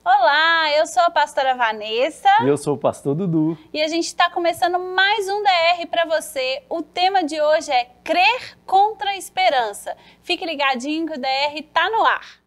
Olá, eu sou a pastora Vanessa. E eu sou o pastor Dudu. E a gente está começando mais um DR para você. O tema de hoje é crer contra a esperança. Fique ligadinho que o DR está no ar.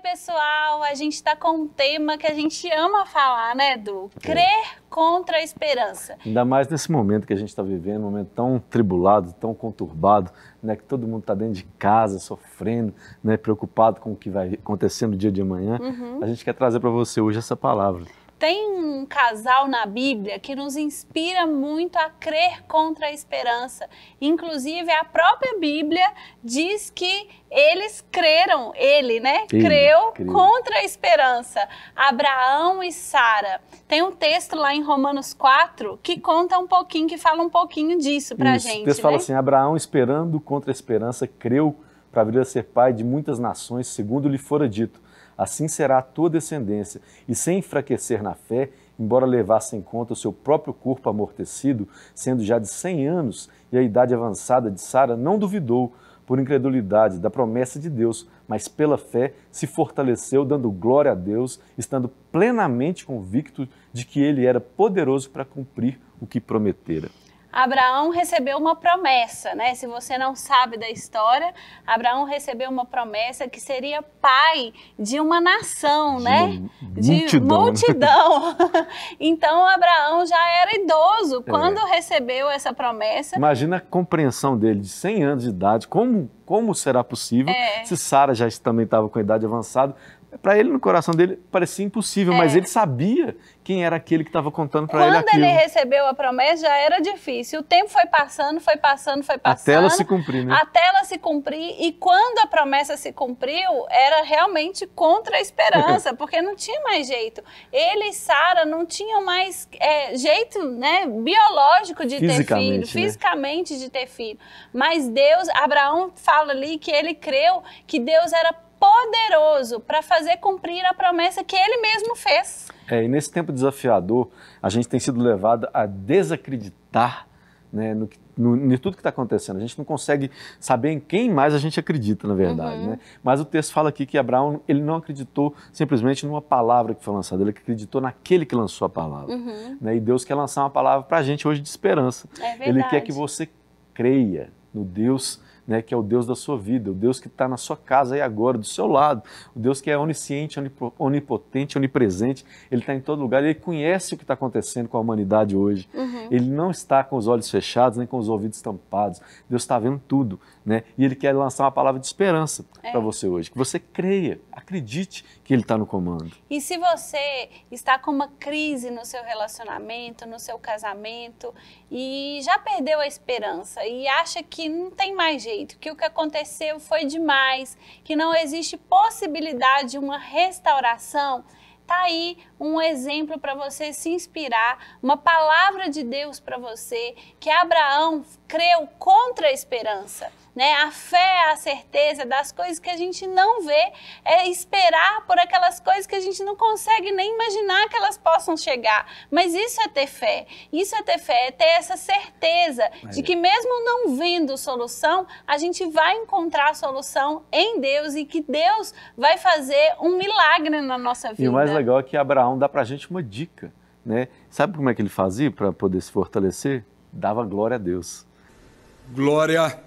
Pessoal, a gente está com um tema que a gente ama falar, né, Edu? Crer contra a esperança. Ainda mais nesse momento que a gente está vivendo, um momento tão tribulado, tão conturbado, né, que todo mundo está dentro de casa, sofrendo, né, preocupado com o que vai acontecer no dia de amanhã. A gente quer trazer para você hoje essa palavra. Tem um casal na Bíblia que nos inspira muito a crer contra a esperança. Inclusive, a própria Bíblia diz que eles creram, creu contra a esperança. Abraão e Sara. Tem um texto lá em Romanos 4 que conta um pouquinho, que fala um pouquinho disso pra gente. O texto fala assim, Abraão, esperando contra a esperança, creu para vir a ser pai de muitas nações, segundo lhe fora dito. Assim será a tua descendência, e sem enfraquecer na fé, embora levasse em conta o seu próprio corpo amortecido, sendo já de 100 anos, e a idade avançada de Sara, não duvidou, por incredulidade, da promessa de Deus, mas pela fé se fortaleceu, dando glória a Deus, estando plenamente convicto de que ele era poderoso para cumprir o que prometera. Abraão recebeu uma promessa, né? Se você não sabe da história, Abraão recebeu uma promessa que seria pai de uma nação, né? De multidão. Então, Abraão já era idoso quando recebeu essa promessa. Imagina a compreensão dele, de 100 anos de idade, como será possível, se Sara já também estava com a idade avançada. Para ele, no coração dele, parecia impossível, mas ele sabia quem era aquele que estava contando para ele aquilo. Quando ele recebeu a promessa, já era difícil. O tempo foi passando. Até ela se cumprir, né? Até ela se cumprir. E quando a promessa se cumpriu, era realmente contra a esperança, porque não tinha mais jeito. Ele e Sara não tinham mais jeito, né, biológico de ter filho, fisicamente de ter filho. Mas Deus, Abraão fala ali que ele creu que Deus era poderoso para fazer cumprir a promessa que ele mesmo fez. E nesse tempo desafiador, a gente tem sido levado a desacreditar, né, em tudo que está acontecendo. A gente não consegue saber em quem mais a gente acredita, na verdade. Né? Mas o texto fala aqui que Abraão ele não acreditou simplesmente numa palavra que foi lançada, ele acreditou naquele que lançou a palavra. Né? E Deus quer lançar uma palavra para a gente hoje de esperança. Ele quer que você creia no Deus, né, que é o Deus da sua vida, o Deus que está na sua casa e agora, do seu lado, o Deus que é onisciente, onipotente, onipresente, ele está em todo lugar, ele conhece o que está acontecendo com a humanidade hoje, ele não está com os olhos fechados, nem com os ouvidos tampados, Deus está vendo tudo, né, e ele quer lançar uma palavra de esperança para você hoje, que você creia, acredite que ele está no comando. E se você está com uma crise no seu relacionamento, no seu casamento, e já perdeu a esperança, e acha que não tem mais jeito, que o que aconteceu foi demais, que não existe possibilidade de uma restauração, tá aí um exemplo para você se inspirar, uma palavra de Deus para você, que Abraão creu contra a esperança. Né? A fé é a certeza das coisas que a gente não vê, é esperar por aquelas coisas que a gente não consegue nem imaginar que elas possam chegar. Mas isso é ter fé, é ter essa certeza de que mesmo não vendo solução, a gente vai encontrar a solução em Deus e que Deus vai fazer um milagre na nossa vida. E o mais legal é que Abraão dá pra gente uma dica, né? Sabe como é que ele fazia para poder se fortalecer? Dava glória a Deus. Glória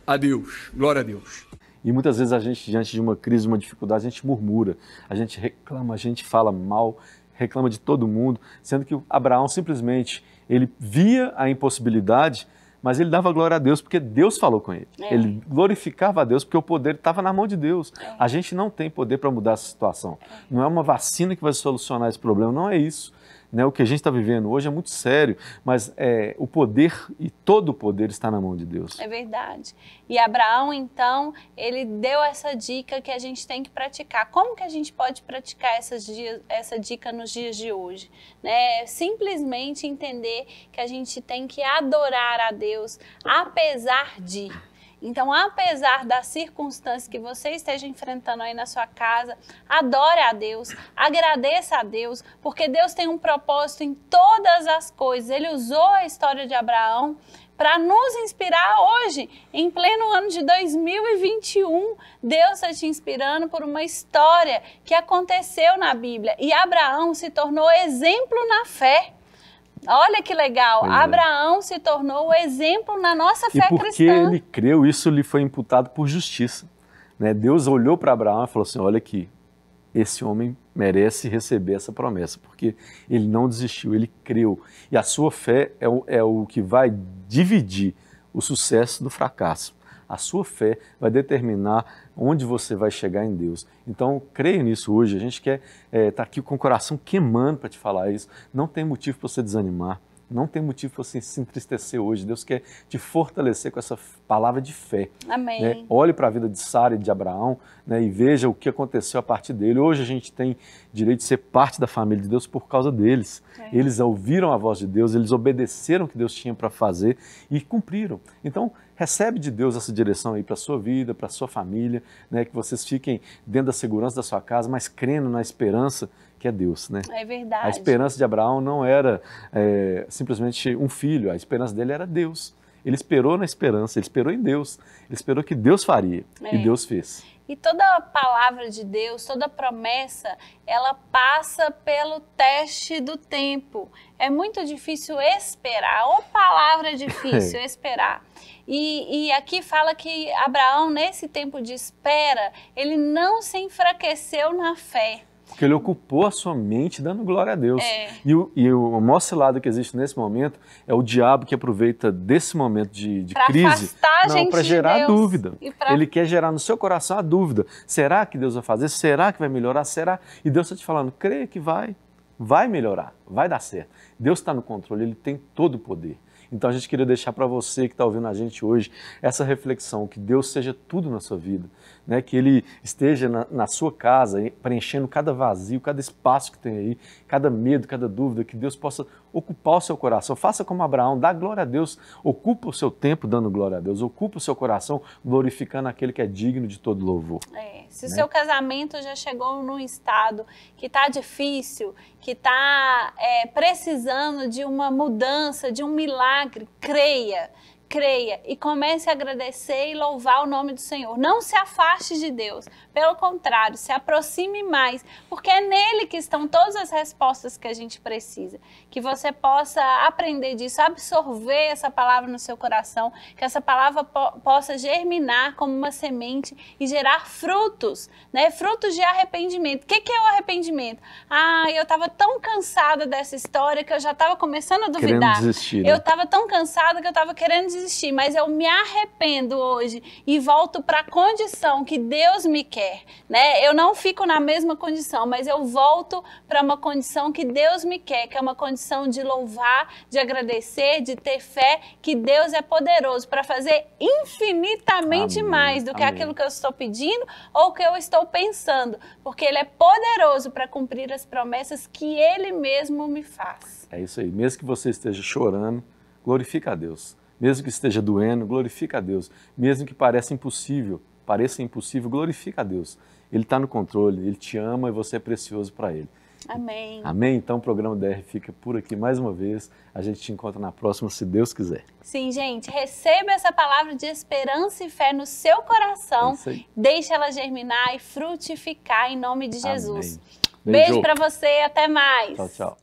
a Deus, glória a Deus. E muitas vezes a gente, diante de uma crise, uma dificuldade, a gente murmura, a gente reclama, a gente fala mal, reclama de todo mundo, sendo que Abraão simplesmente, ele via a impossibilidade, mas ele dava glória a Deus porque Deus falou com ele. Ele glorificava a Deus porque o poder estava na mão de Deus. A gente não tem poder para mudar essa situação. Não é uma vacina que vai solucionar esse problema, não é isso. Né? O que a gente está vivendo hoje é muito sério, mas o poder e todo o poder está na mão de Deus. É verdade. E Abraão, então, ele deu essa dica que a gente tem que praticar. Como que a gente pode praticar essa dica nos dias de hoje? Né? Simplesmente entender que a gente tem que adorar a Deus, apesar de... Então, apesar das circunstâncias que você esteja enfrentando aí na sua casa, adore a Deus, agradeça a Deus, porque Deus tem um propósito em todas as coisas. Ele usou a história de Abraão para nos inspirar hoje, em pleno ano de 2021. Deus está te inspirando por uma história que aconteceu na Bíblia. E Abraão se tornou exemplo na fé. Olha que legal, Abraão se tornou o exemplo na nossa fé cristã. E porque ele creu, isso lhe foi imputado por justiça. Né? Deus olhou para Abraão e falou assim, olha aqui, esse homem merece receber essa promessa, porque ele não desistiu, ele creu. E a sua fé é o que vai dividir o sucesso do fracasso. A sua fé vai determinar onde você vai chegar em Deus. Então, creia nisso hoje. A gente quer estar aqui com o coração queimando para te falar isso. Não tem motivo para você desanimar. Não tem motivo para você se entristecer hoje. Deus quer te fortalecer com essa palavra de fé. Amém. Né? Olhe para a vida de Sara e de Abraão, né, e veja o que aconteceu a partir dele. Hoje a gente tem direito de ser parte da família de Deus por causa deles. Eles ouviram a voz de Deus, eles obedeceram o que Deus tinha para fazer e cumpriram. Então, recebe de Deus essa direção aí para a sua vida, para a sua família, né, que vocês fiquem dentro da segurança da sua casa, mas crendo na esperança que é Deus, né? É verdade. A esperança de Abraão não era simplesmente um filho, a esperança dele era Deus. Ele esperou na esperança, ele esperou em Deus, ele esperou que Deus faria, e Deus fez. E toda a palavra de Deus, toda promessa, ela passa pelo teste do tempo. É muito difícil esperar, ou palavra difícil esperar. E aqui fala que Abraão, nesse tempo de espera, ele não se enfraqueceu na fé. Porque ele ocupou a sua mente dando glória a Deus. E o maior cilado que existe nesse momento é o diabo que aproveita desse momento de crise para gerar dúvida. Ele quer gerar no seu coração a dúvida. Será que Deus vai fazer? Será que vai melhorar? Será? E Deus está te falando, creia que vai melhorar, vai dar certo. Deus está no controle, Ele tem todo o poder. Então a gente queria deixar para você que está ouvindo a gente hoje essa reflexão, que Deus seja tudo na sua vida, né? Que Ele esteja na sua casa, preenchendo cada vazio, cada espaço que tem aí, cada medo, cada dúvida, que Deus possa ocupar o seu coração. Faça como Abraão, dá glória a Deus, ocupa o seu tempo dando glória a Deus, ocupa o seu coração glorificando aquele que é digno de todo louvor. Se o seu casamento já chegou num estado que está difícil, que está precisando de uma mudança, de um milagre, creia e comece a agradecer e louvar o nome do Senhor. Não se afaste de Deus, pelo contrário, se aproxime mais, porque é nele que estão todas as respostas que a gente precisa. Que você possa aprender disso, absorver essa palavra no seu coração, que essa palavra possa germinar como uma semente e gerar frutos, né? Frutos de arrependimento. O que é o arrependimento? Eu estava tão cansada dessa história que eu já estava começando a duvidar. Querendo desistir, né? Eu estava tão cansada que eu estava querendo desistir, mas eu me arrependo hoje e volto para a condição que Deus me quer, né? Eu não fico na mesma condição, mas eu volto para uma condição que Deus me quer, que é uma condição de louvar, de agradecer, de ter fé, que Deus é poderoso para fazer infinitamente mais do que aquilo que eu estou pedindo ou que eu estou pensando, porque Ele é poderoso para cumprir as promessas que Ele mesmo me faz. É isso aí, mesmo que você esteja chorando, glorifica a Deus. Mesmo que esteja doendo, glorifica a Deus. Mesmo que pareça impossível, glorifica a Deus. Ele está no controle, Ele te ama e você é precioso para Ele. Amém. Amém? Então o programa DR fica por aqui mais uma vez. A gente te encontra na próxima, se Deus quiser. Sim, gente, receba essa palavra de esperança e fé no seu coração. Deixe ela germinar e frutificar em nome de Jesus. Amém. Beijo para você, até mais. Tchau, tchau.